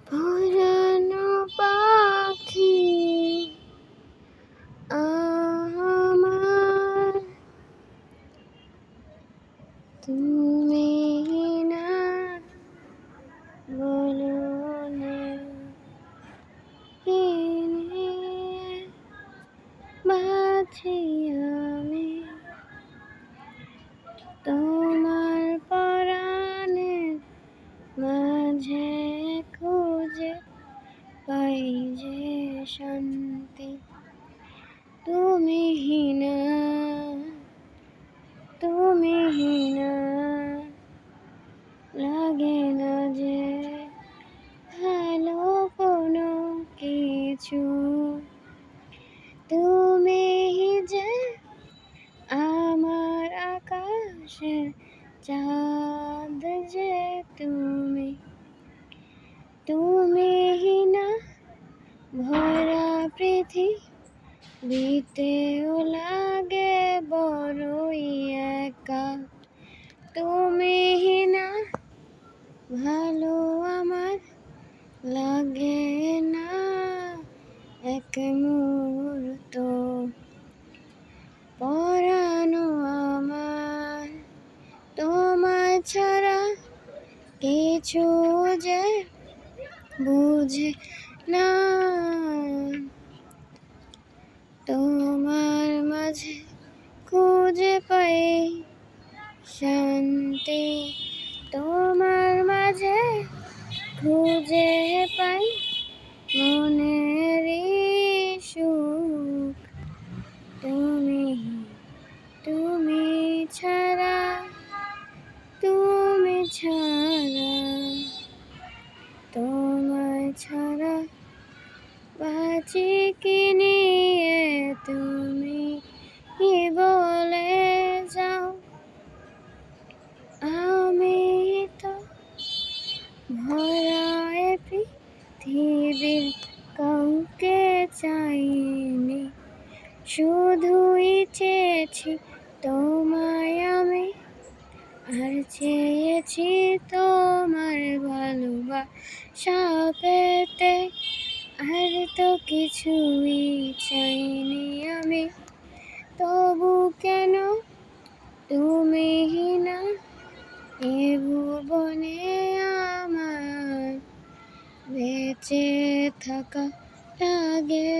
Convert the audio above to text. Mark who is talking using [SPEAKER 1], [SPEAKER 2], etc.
[SPEAKER 1] পুরানো পাখি আমার, তুমি না বলো না কি নিয়ে বাঁচি আমি, তোমার পরাণের মাঝে খুঁজে পাই যে শান্তি। তুমি না, তুমি না, লাগে না যে ভালো কোনো কিছু। তুমি যে আমার আকাশের চাঁদ, যে তুমি না ভরা পৃথিবীতেও লাগে বড়ই একা। তুমি না ভালো আমার লাগে না এক মুহূর্ত, পরানো আমার তোমার ছাড়া কিছু যে বুঝে না। তোমার মাঝে খুঁজে পাই শান্তি, তোমার মাঝে খুঁজে পাই মনের সুখ। তুমি ছাড়া, তোমায় ছাড়া বাঁচি কি নিয়ে, তুমি কি বলে যাও। আমি তো ভরা পৃথিবীর কাউকে চাইনি, শুধুই চেয়েছি তোমায় আমি, আর চেয়েছি তোমার ভালোবাসা পেতে, আর তো কিছুই চাইনি আমি। তবু কেন তুমি না এ ভুবনে আমার বেঁচে থাকা লাগে।